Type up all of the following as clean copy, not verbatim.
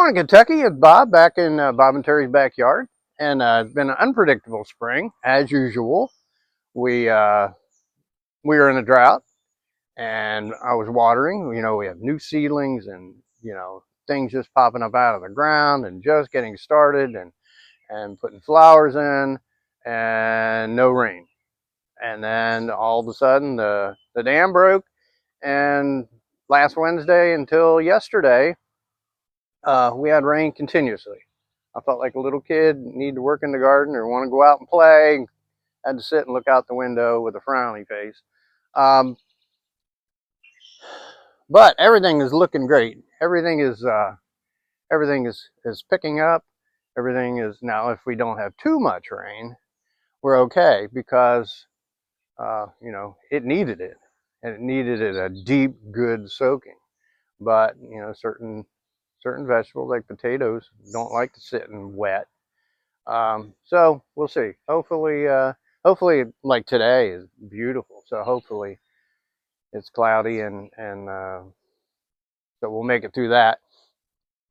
Morning, Kentucky. It's Bob back in Bob and Terry's backyard, and it's been an unpredictable spring as usual. We uh, we are in a drought, and I was watering. We have new seedlings and things just popping up out of the ground and just getting started and putting flowers in, and no rain. And then all of a sudden the dam broke, and last Wednesday until yesterday we had rain continuously. I felt like a little kid, need to work in the garden or want to go out and play. Had to sit and look out the window with a frowny face. Um, but everything is looking great. Everything is picking up. Everything is now. If we don't have too much rain, we're okay because it needed it, and it needed it a deep, good soaking. But certain vegetables like potatoes don't like to sit in wet. So we'll see. Hopefully, like today is beautiful. So hopefully it's cloudy and so we'll make it through that.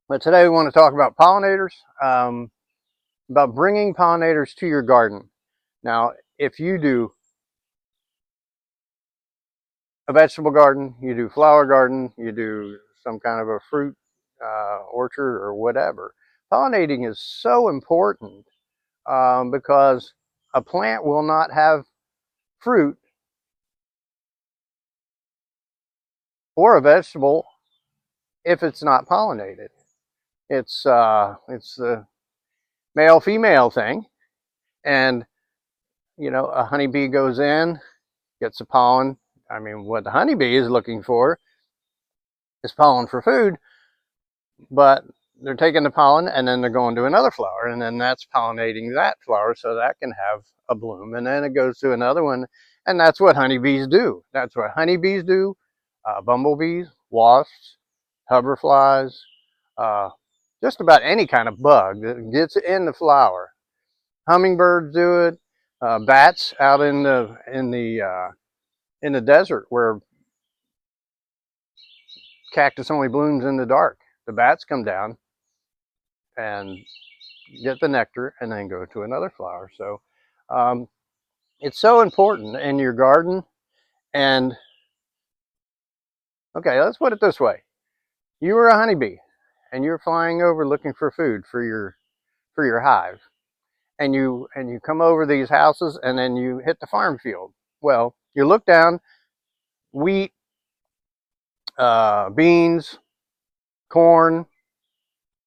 But today we want to talk about pollinators, about bringing pollinators to your garden. Now, if you do a vegetable garden, you do flower garden, you do some kind of a fruit orchard or whatever, pollinating is so important because a plant will not have fruit or a vegetable if it's not pollinated. It's the male female thing, and a honeybee goes in, gets the pollen. I mean, what the honeybee is looking for is pollen for food, but they're taking the pollen and then they're going to another flower, and then that's pollinating that flower so that can have a bloom, and then it goes to another one, and that's what honeybees do. That's what honeybees do. Bumblebees, wasps, hoverflies, uh, just about any kind of bug that gets in the flower. Hummingbirds do it. Bats out in the desert where cactus only blooms in the dark. The bats come down and get the nectar and then go to another flower. So um, it's so important in your garden. And okay, let's put it this way: you were a honeybee, and you're flying over looking for food for your hive, and you come over these houses, and then you hit the farm field. Well, you look down, wheat, beans, corn,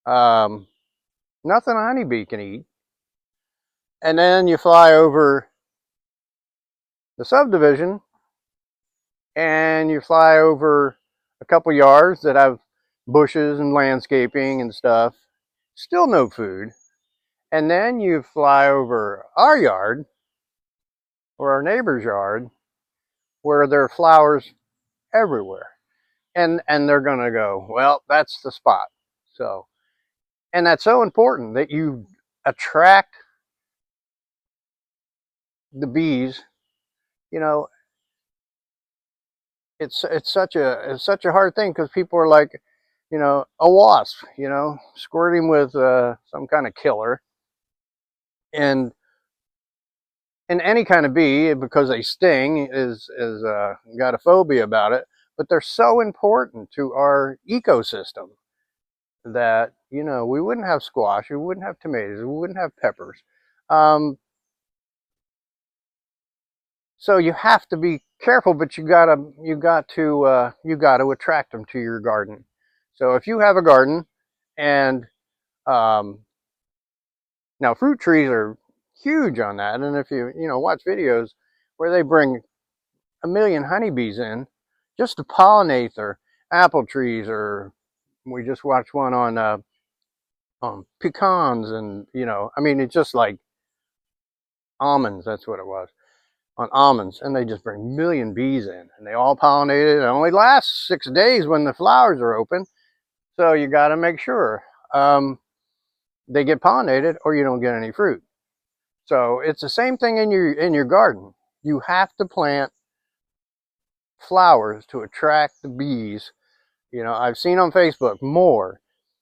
um, nothing a honeybee can eat. And then you fly over the subdivision, and you fly over a couple yards that have bushes and landscaping and stuff. Still no food. And then you fly over our yard or our neighbor's yard where there are flowers everywhere. And they're going to go, well, that's the spot. So, and that's so important that you attract the bees. You know, it's such a hard thing because people are like, a wasp, squirting with some kind of killer, and any kind of bee, because they sting, is got a phobia about it. But they're so important to our ecosystem that we wouldn't have squash, we wouldn't have tomatoes, we wouldn't have peppers. Um, so you have to be careful, but you got to attract them to your garden. So if you have a garden, and um, now fruit trees are huge on that, and if you watch videos where they bring a million honeybees in just to pollinate their apple trees, or we just watched one on pecans, and I mean, it's just like almonds. That's what it was, on almonds, and they just bring a million bees in, and they all pollinate it. It only lasts 6 days when the flowers are open, so you got to make sure they get pollinated, or you don't get any fruit. So it's the same thing in your garden. You have to plant flowers to attract the bees. I've seen on Facebook more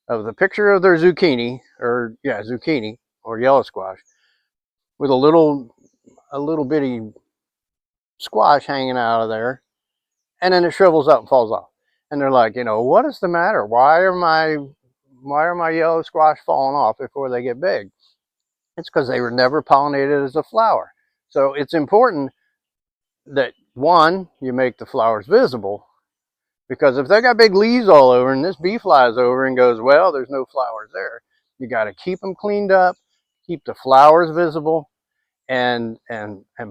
of the picture of their zucchini, or yeah, zucchini or yellow squash, with a little bitty squash hanging out of there, and then it shrivels up and falls off. And they're like, what is the matter? Why are my yellow squash falling off before they get big? It's because they were never pollinated as a flower. So it's important that, one, you make the flowers visible, because if they got big leaves all over and this bee flies over and goes, well, there's no flowers there, you got to keep them cleaned up, keep the flowers visible, and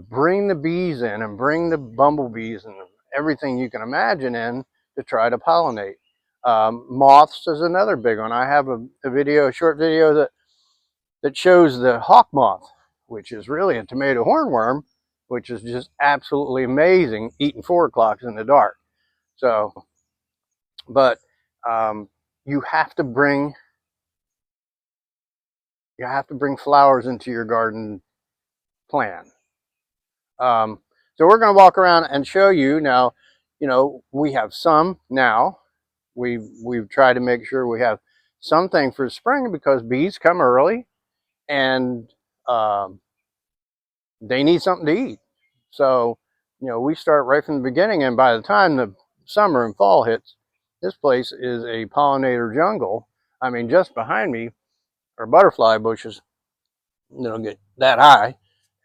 bring the bees in, and bring the bumblebees and everything you can imagine in to try to pollinate. Moths is another big one. I have a short video that shows the hawk moth, which is really a tomato hornworm, which is just absolutely amazing, eating 4 o'clocks in the dark. So, but you have to bring flowers into your garden plan. So we're going to walk around and show you now. We have some now. We've tried to make sure we have something for spring, because bees come early, and they need something to eat. So, we start right from the beginning, and by the time the summer and fall hits, this place is a pollinator jungle. I mean, just behind me are butterfly bushes, get that high,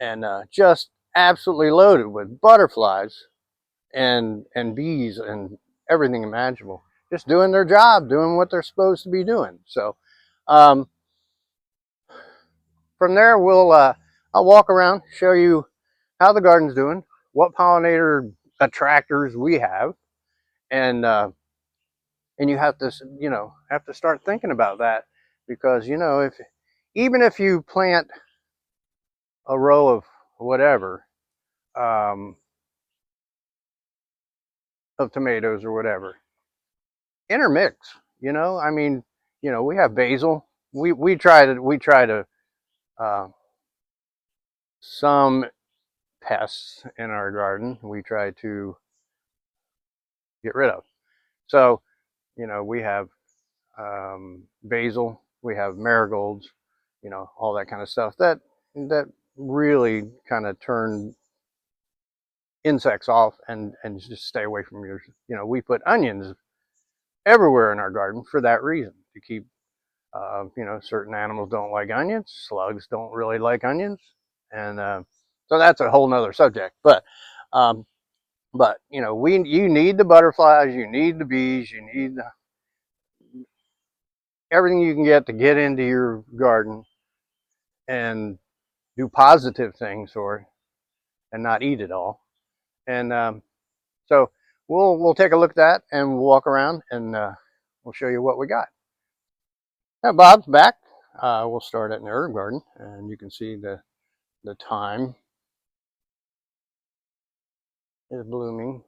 and just absolutely loaded with butterflies and bees and everything imaginable, just doing their job, doing what they're supposed to be doing. So um, from there, I'll walk around, show you how the garden's doing, what pollinator attractors we have, and you have to start thinking about that, because if even if you plant a row of whatever, um, of tomatoes or whatever, intermix. I mean, we have basil. We try to some pests in our garden we try to get rid of. So we have basil, we have marigolds, all that kind of stuff that really kind of turn insects off, and just stay away from your. We put onions everywhere in our garden for that reason, to keep. Certain animals don't like onions. Slugs don't really like onions, and so that's a whole nother subject. Um, but you need the butterflies, you need the bees, you need everything you can get to get into your garden and do positive things for it, and not eat it all. And so we'll take a look at that, and we'll walk around, and we'll show you what we got. Now Bob's back. We'll start at the herb garden, and you can see the thyme is blooming.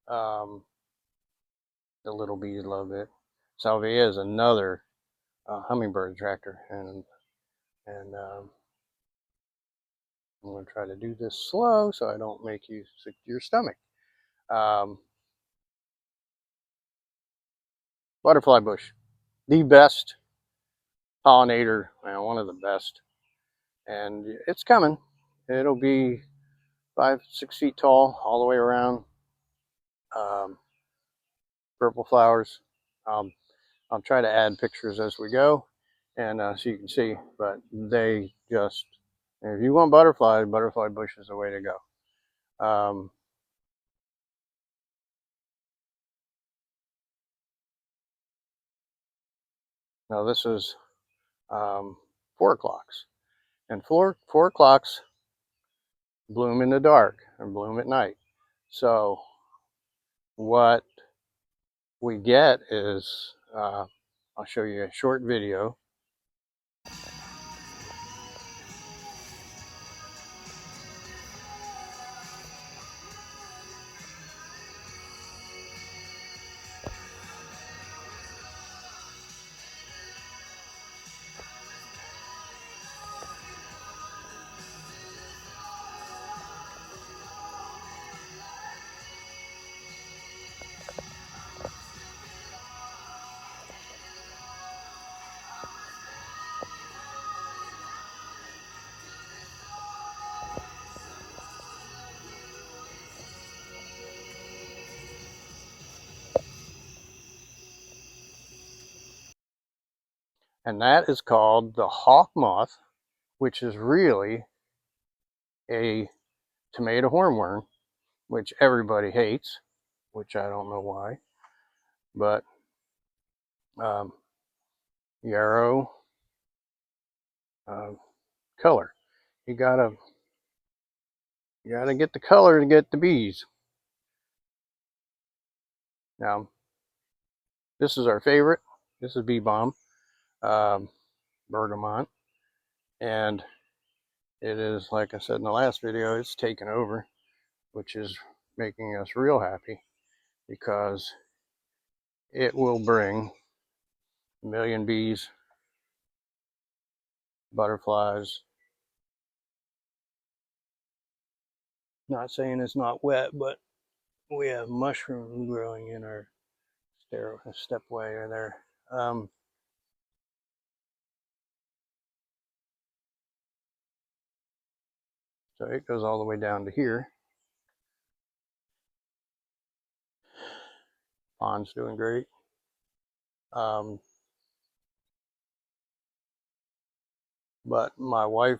The little bees love it. Salvia is another hummingbird attractor, and I'm going to try to do this slow so I don't make you sick to your stomach. Butterfly bush, the best pollinator, well, one of the best, and it's coming. It'll be 5-6 feet tall all the way around. Purple flowers. I'll try to add pictures as we go, and so you can see. But they just, if you want butterfly bush is the way to go. Now this is 4 o'clocks, and 4 o'clocks bloom in the dark and bloom at night. So what we get is, I'll show you a short video. And that is called the hawk moth, which is really a tomato hornworm, which everybody hates, which I don't know why. But um, yarrow uh, color. You gotta get the color to get the bees. Now, this is our favorite. This is bee balm, um, bergamot, and it is, like I said in the last video, it's taken over, which is making us real happy because it will bring a million bees, butterflies. Not saying it's not wet, but we have mushrooms growing in our stepway there. So it goes all the way down to here. Pond's doing great. But my wife,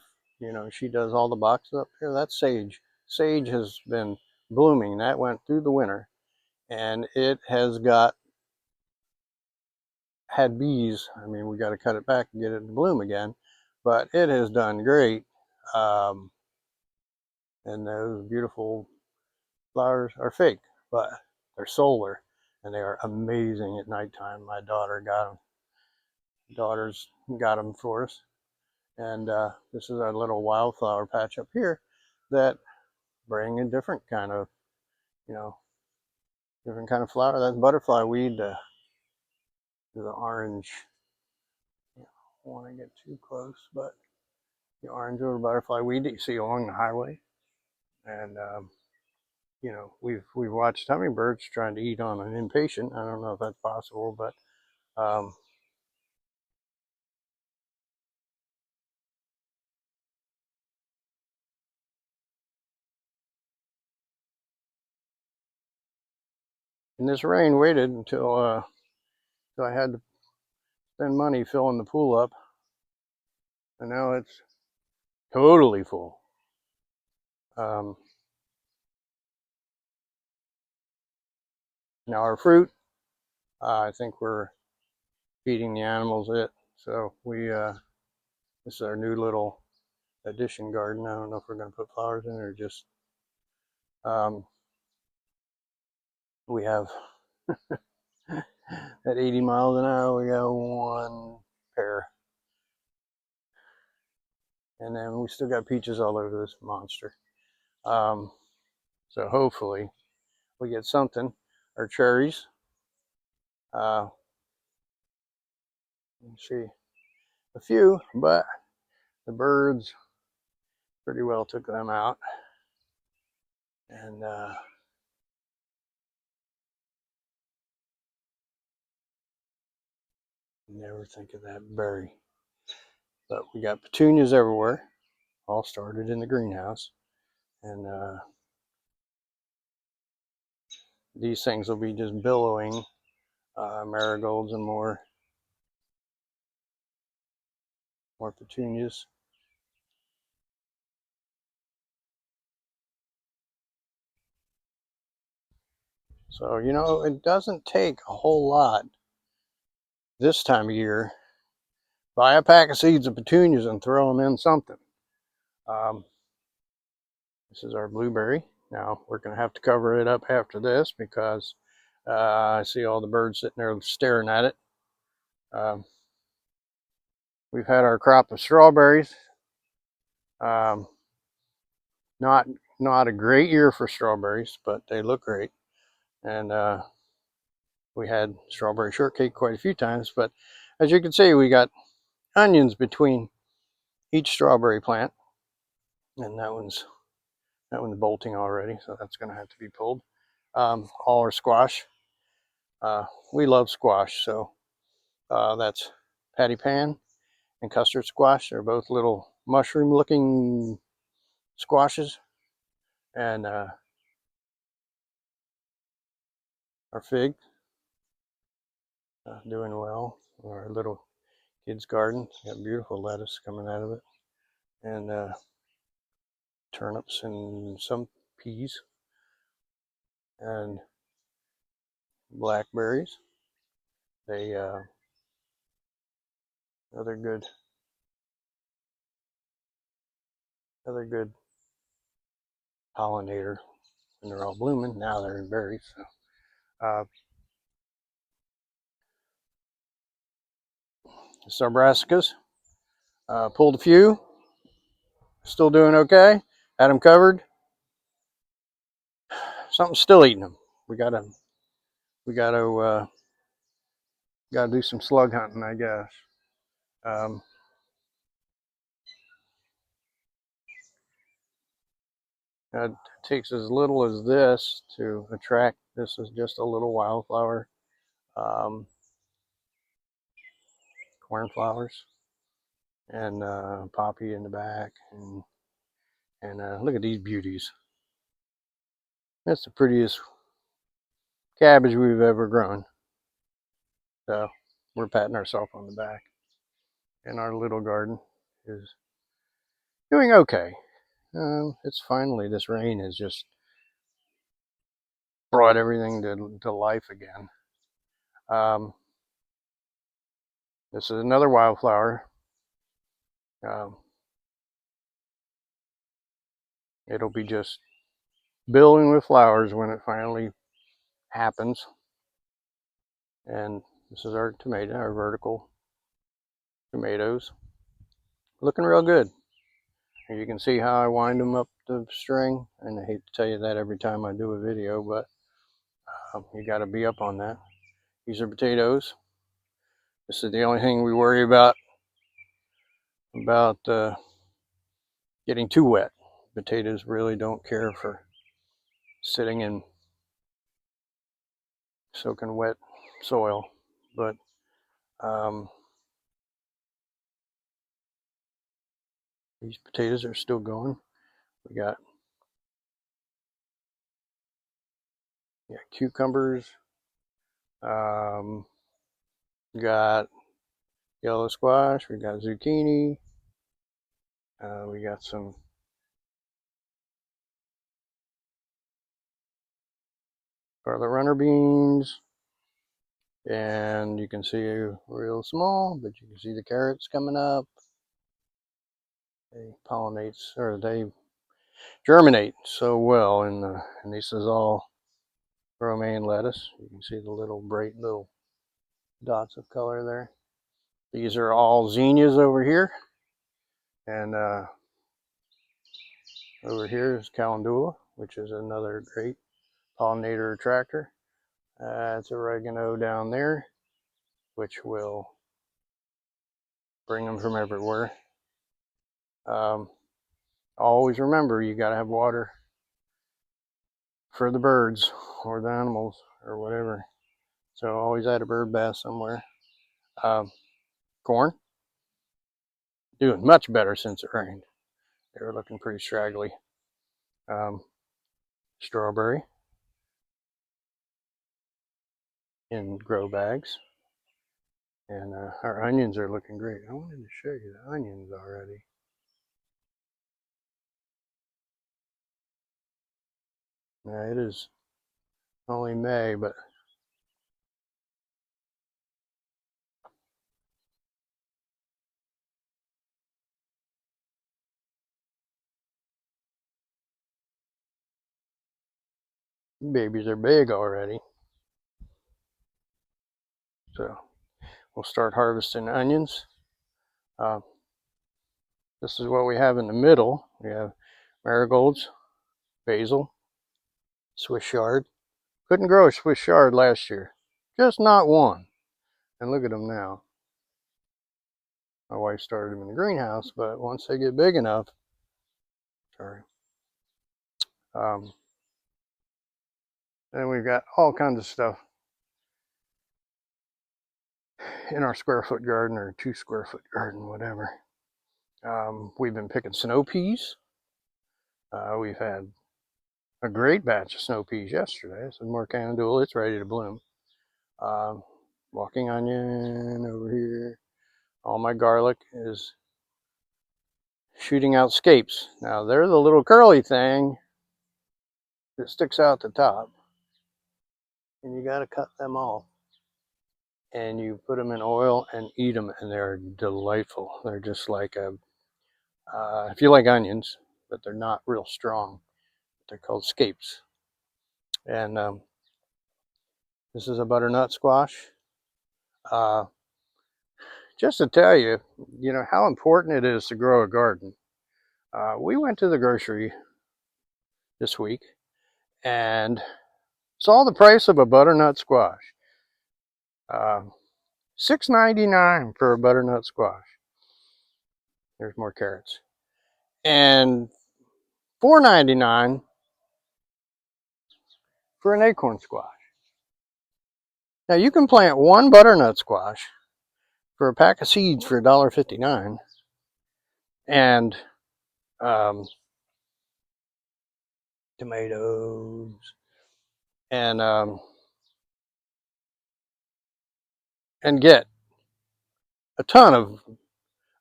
she does all the boxes up here. That's sage. Sage has been blooming. That went through the winter, and it has had bees. I mean, we got to cut it back and get it to bloom again, but it has done great. Um, and those beautiful flowers are fake, but they're solar, and they are amazing at nighttime. My daughters got them for us, and this is our little wildflower patch up here that bring a different kind of, you know, flower. That's butterfly weed, the orange. I don't want to get too close, but the orange over butterfly weed that you see along the highway. And we've watched hummingbirds trying to eat on an impatient. I don't know if that's possible, but and this rain waited until I had to spend money filling the pool up, and now it's totally full. Um, Now our fruit, I think we're feeding the animals it. So this is our new little addition garden. I don't know if we're going to put flowers in or just um, we have at 80 miles an hour we got one pear, and then we still got peaches all over this monster. Um, so hopefully we get something. Our cherries, let's see, a few, but the birds pretty well took them out, and never think of that berry. But we got petunias everywhere, all started in the greenhouse, and these things will be just billowing marigolds and more petunias. So it doesn't take a whole lot this time of year. Buy a pack of seeds of petunias and throw them in something. Um, this is our blueberry. Now we're going to have to cover it up after this because I see all the birds sitting there staring at it. Um, we've had our crop of strawberries. Um, not a great year for strawberries, but they look great. And we had strawberry shortcake quite a few times. But as you can see, we got onions between each strawberry plant, and that one's bolting already, so that's going to have to be pulled. All our squash. We love squash, so that's patty pan and custard squash. They're both little mushroom-looking squashes, and our fig doing well. Our little Kid's garden. Got beautiful lettuce coming out of it, and turnips and some peas and blackberries. They another good pollinator when they're all blooming. Now they're in berries. So, brassicas. Pulled a few. Still doing okay. Had them covered. Something's still eating them. We gotta do some slug hunting, I guess. Um, it takes as little as this to attract. This is just a little wildflower, cornflowers, and poppy in the back, and look at these beauties. That's the prettiest cabbage we've ever grown. So we're patting ourselves on the back. And our little garden is doing okay. It's finally, this rain has just brought everything to life again. This is another wildflower. It'll be just building with flowers when it finally happens. And this is our tomato, our vertical tomatoes. Looking real good. And you can see how I wind them up the string. And I hate to tell you that every time I do a video, but you got to be up on that. These are potatoes. This is the only thing we worry about getting too wet. Potatoes really don't care for sitting in soaking wet soil, but these potatoes are still going. We got cucumbers, got yellow squash, we got zucchini, we got some scarlet runner beans, and you can see real small, but you can see the carrots coming up. They pollinate, or they germinate so well, and this is all romaine lettuce. You can see the little bright little dots of color there. These are all zinnias over here, and over here is calendula, which is another great pollinator attractor. It's oregano down there, which will bring them from everywhere. Always remember, you got to have water for the birds or the animals or whatever. So always add a bird bath somewhere. Corn, doing much better since it rained. They were looking pretty straggly. Strawberry in grow bags. And our onions are looking great. I wanted to show you the onions already. Now it is only May, but babies are big already. So we'll start harvesting onions. This is what we have in the middle. We have marigolds, basil, Swiss chard. Couldn't grow a Swiss chard last year. Just not one. And look at them now. My wife started them in the greenhouse, but once they get big enough, then we've got all kinds of stuff in our square foot garden or 2 square foot garden, whatever. We've been picking snow peas. We've had a great batch of snow peas yesterday. This is more calendula. It's ready to bloom. Walking onion over here. All my garlic is shooting out scapes. Now there's a little curly thing that sticks out the top, and you got to cut them off. And you put them in oil and eat them, and they're delightful. They're just like if you like onions, but they're not real strong. They're called scapes. And this is a butternut squash. Uh, just to tell you, how important it is to grow a garden. We went to the grocery this week and saw the price of a butternut squash. $6.99 for a butternut squash. There's more carrots. And $4.99 for an acorn squash. Now you can plant one butternut squash for a pack of seeds for $1.59, and tomatoes, and get a ton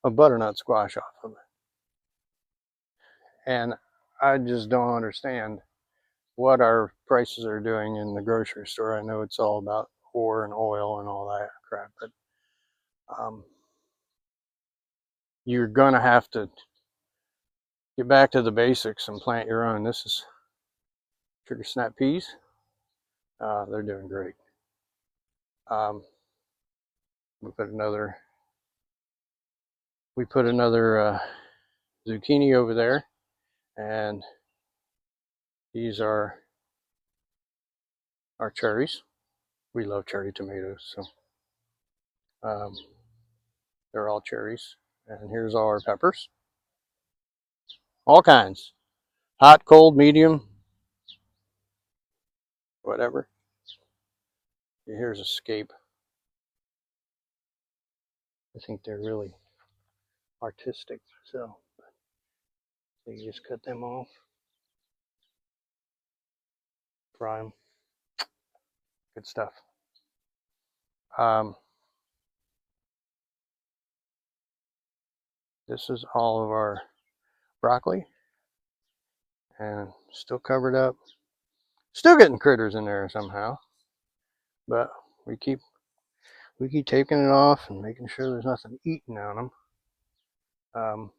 of butternut squash off of it. And I just don't understand what our prices are doing in the grocery store. I know it's all about ore and oil and all that crap, but you're gonna have to get back to the basics and plant your own. This is sugar snap peas. They're doing great. We put another zucchini over there, and these are our cherries. We love cherry tomatoes, so they're all cherries. And here's all our peppers, all kinds, hot, cold, medium, whatever. Here's a scape. I think they're really artistic, so you just cut them off, fry them. Good stuff. This is all of our broccoli, and still covered up. Still getting critters in there somehow, but we keep taking it off and making sure there's nothing eating on them.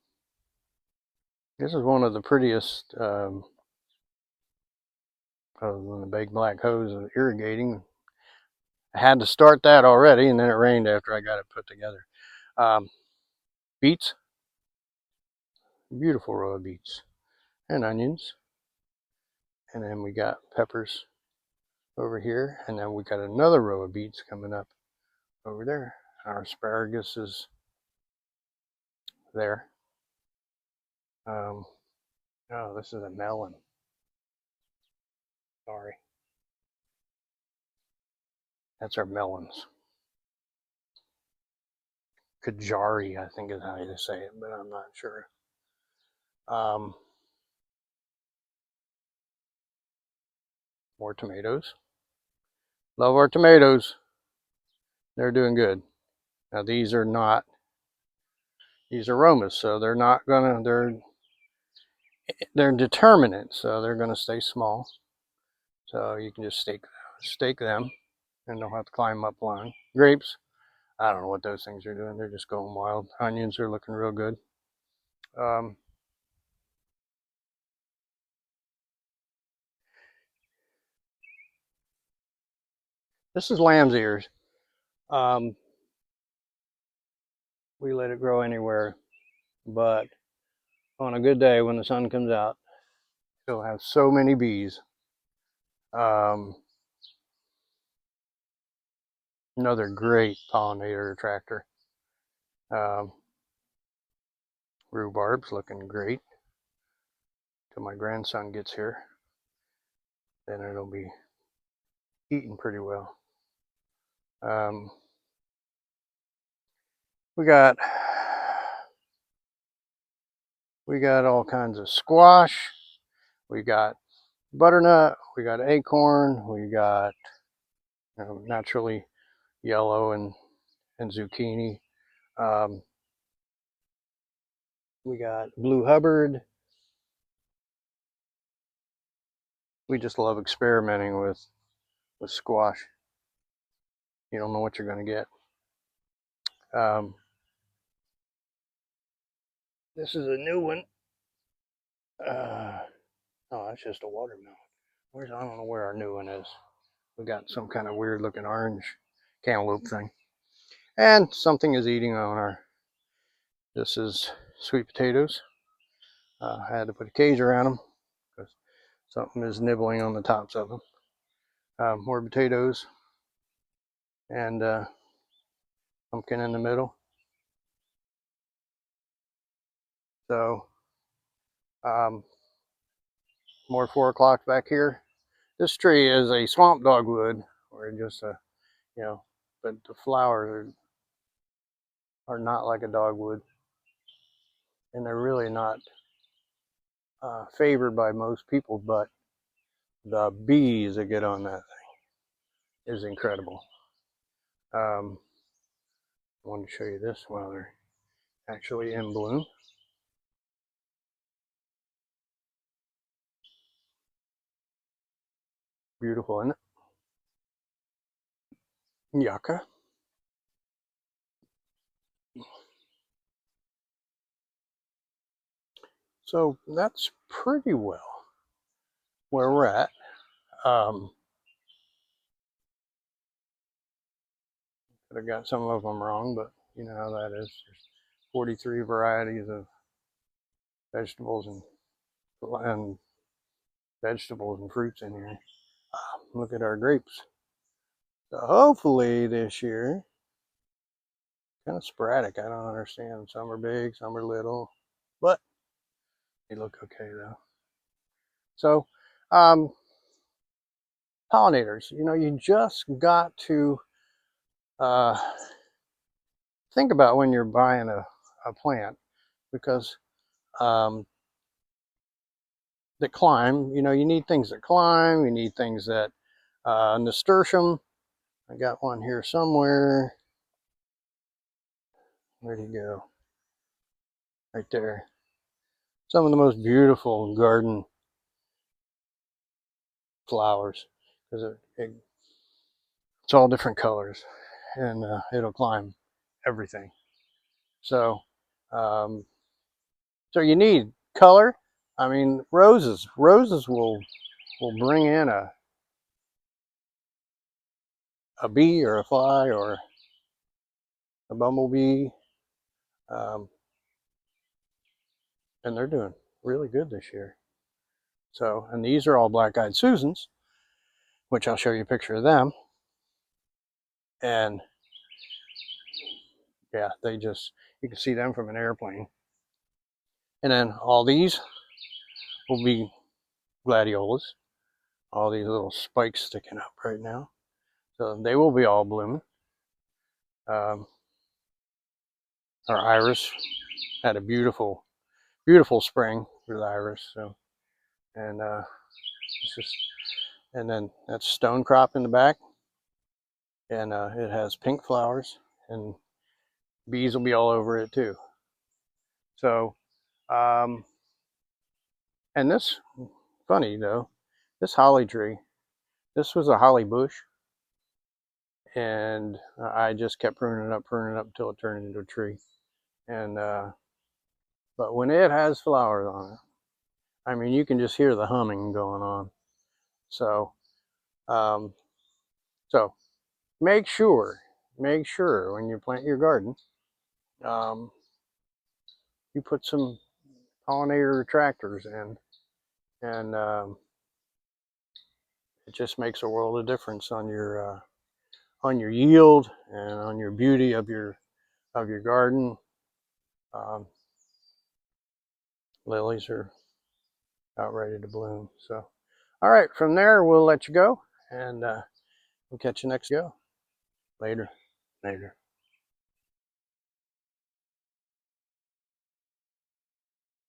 This is one of the prettiest, other than the big black hose of irrigating. I had to start that already, and then it rained after I got it put together. Beets, beautiful row of beets, and onions, and then we got peppers over here, and then we got another row of beets coming up over there. Our asparagus is there. Oh, this is a melon. Sorry. That's our melons. Kajari, I think is how you say it, but I'm not sure. More tomatoes. Love our tomatoes. They're doing good. Now these are aromas, so they're not gonna, they're determinate, so they're gonna stay small. So you can just stake them, and don't have to climb up line. Grapes, I don't know what those things are doing. They're just going wild. Onions are looking real good. This is lamb's ears. We let it grow anywhere, but on a good day when the sun comes out, it'll have so many bees. Another great pollinator attractor. Rhubarb's looking great till my grandson gets here. Then it'll be eating pretty well. We got all kinds of squash. We got butternut. We got acorn. We got naturally yellow and zucchini. We got blue Hubbard. We just love experimenting with squash. You don't know what you're going to get. This is a new one. Oh, that's just a watermelon. I don't know where our new one is. We got some kind of weird looking orange cantaloupe thing. And something is eating on our, this is sweet potatoes. I had to put a cage around them because something is nibbling on the tops of them. More potatoes and pumpkin in the middle. So more 4 o'clock back here. This tree is a swamp dogwood, or just a, you know, but the flowers are not like a dogwood, and they're really not favored by most people, but the bees that get on that thing is incredible. I wanted to show you this while they're actually in bloom. Beautiful, isn't it? Yucca. So that's pretty well where we're at. I got some of them wrong, but you know how that is. There's 43 varieties of vegetables and vegetables and fruits in here. Look at our grapes. So hopefully this year, kind of sporadic. I don't understand. Some are big, some are little, but they look okay though. So, pollinators. You know, you just got to think about when you're buying a plant, because that climb. You know, you need things that climb. You need things that nasturtium. I got one here somewhere. Where'd he go? Right there. Some of the most beautiful garden flowers, because it's all different colors, and it'll climb everything. So, so you need color. I mean, roses. Roses will bring in a bee or a fly or a bumblebee, and they're doing really good this year. So, and these are all black-eyed Susans, which I'll show you a picture of them. And yeah, they just, you can see them from an airplane. And then all these will be gladiolas. All these little spikes sticking up right now. So they will be all blooming. Our iris had a beautiful, beautiful spring with iris. So, and it's just, and then that's stone crop in the back, and it has pink flowers, and bees will be all over it too. So, and this, funny though, this holly tree, this was a holly bush, and I just kept pruning it up until it turned into a tree. And but when it has flowers on it, I mean, you can just hear the humming going on. So, um, so make sure when you plant your garden, you put some pollinator attractors in, and it just makes a world of difference on your yield and on your beauty of your garden. Um, Lilies are about ready to bloom. So, all right, from there we'll let you go, and we'll catch you next go. Later.